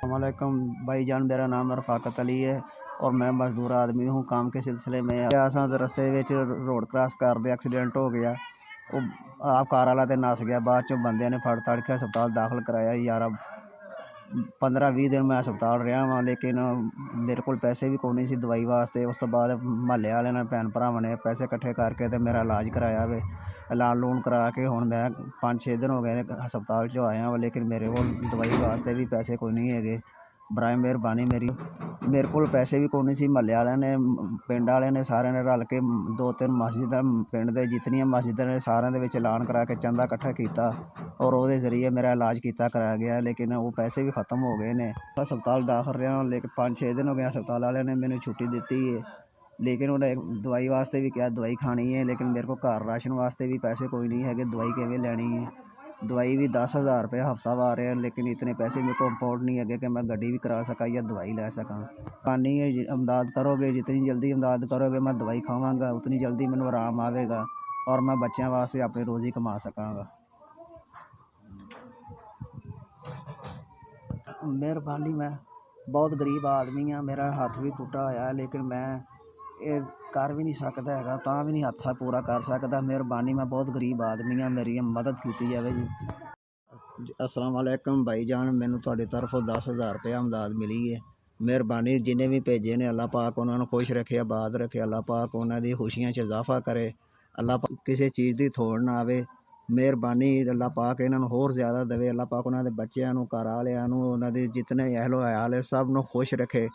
वालेकुम भाईजान, मेरा नाम रफ़ाकत अली है और मैं मजदूर आदमी हूँ। काम के सिलसिले में असा रस्ते रोड क्रॉस करते एक्सीडेंट हो गया। वो आप कार वाला तो नस गया। बाद चो बंदे ने फड़ तड़ के हस्पताल दाखिल कराया। यार 15-20 दिन मैं हस्पताल रहा वहाँ, लेकिन मेरे को पैसे भी कोई नहीं सी दवाई वास्ते। उस तो बाद महल्ले वाले ने भैन भरावां ने पैसे कट्ठे करके तो मेरा इलाज कराया वे। इलाज लून करा के हुण मैं 5-6 दिन हो गए हस्पताल चो आया वा, लेकिन मेरे को दवाई वास्ते भी पैसे कोई नहीं है। बराए मेहरबानी मेरे को पैसे भी कोई नहीं सी। महल्ले वाले ने पिंड वाले ने सारे ने रल के 2-3 मस्जिदां पिंड दे जितनियां मस्जिदां ने सारियां दे विच ऐलान करा के चंदा इकट्ठा किया और वो जरिए मेरा इलाज किया कराया गया, लेकिन वो पैसे भी खत्म हो गए ने। हस्पताल दाखिल रहा, लेकिन 5-6 दिन हो गए हस्पताल वाले ने मैंने छुट्टी दी है। लेकिन उन्हें दवाई वास्ते भी क्या दवाई खानी है, लेकिन मेरे को घर राशन वास्ते भी पैसे कोई नहीं है कि दवाई किवें लैनी है। दवाई भी 10,000 रुपये हफ्ता वा रहे हैं, लेकिन इतने पैसे मेरे को अफोर्ड नहीं है कि मैं गड्डी भी करा सका या दवाई लै सका। पानी है इमदाद करोगे, जितनी जल्दी इमदाद करोगे मैं दवाई खावांगा उतनी जल्दी मैनू आराम आवेगा और मैं बच्चों वास्ते अपनी रोज़ी कमा सकांगा। मेहरबानी, मैं बहुत गरीब आदमी हाँ, मेरा हाथ भी टुटा होया, लेकिन मैं ये कर भी नहीं सकता है, तां भी नहीं हादसा पूरा कर सकता। मेहरबानी, मैं बहुत गरीब आदमी हाँ, मेरी मदद की जाए जी। अस्सलाम वालेकुम भाईजान, मैनू तुहाडी तरफों 10,000 रुपया इमदाद मिली है। मेहरबानी, जिन्हें भी भेजे ने अल्लाह पाक उन्होंने खुश रखे, आबाद रखे। अल्लाह पाक उन्होंने खुशियां च इजाफा करे। अल्लाह पाक किसी चीज़ की थोड़ ना आवे। मेहरबानी, अल्लाह पाक इन्होंने होर ज़्यादा देवे। अल्लाह पाक उन्होंने बच्चों घर वालों उन्होंने जितने अहलो अयाल है सब नूं खुश रखे।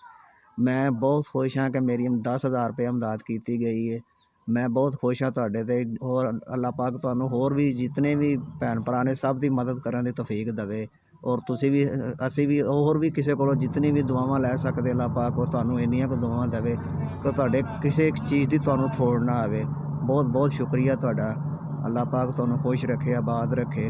मैं बहुत खुश हाँ कि मेरी 10,000 रुपये इमदाद की गई है। मैं बहुत खुश हाँ तुहाडे ते, और अल्लाह पाक तुहानूं होर भी जितने भी भैन भरा ने सब की मदद करने की तौफीक देवे। और तुसी भी असी भी होर भी किसी को जितनी भी दुआवां लै सकते, अल्लाह पाक वो तुहानूं इन्नियां को दुआवां देवे कि तुहाडे किसी चीज़ की तुहानूं थोड़ ना आवे। बहुत बहुत शुक्रिया तुहाडा। अल्लाह पाक तुहानूं खुश रखे, आबाद रखे।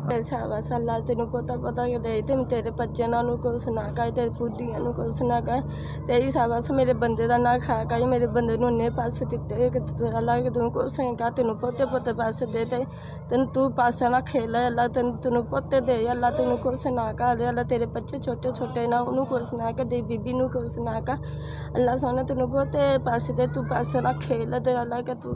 शाबाश अल्लाह तेनू पोता पोता के दे तेन तेरे बच्चों नू कुछ ना कहे, तेरे बुढ़िया नू कुछ ना कहे। तेरी शाबाश मेरे बंदे का ना खा कहे, मेरे बंदे नू इन्ने पैसे दिते कि अल्लाह के तू कुछ नहीं कहा। तेनू पोते पोते पैसे दे तेन तू पैसे ना खेल। अल्लाह तेनू पोते दे, अल्लाह तेनू कुछ ना कह। अल्लाह तेरे बच्चे छोटे छोटे ना उन्होंने कुछ ना कह, तेरी बीबी नू कुछ ना कह। अल्लाह सोने तेनू पोते पैसे दे, तू पैसे ना खेल। अल्लाह के तू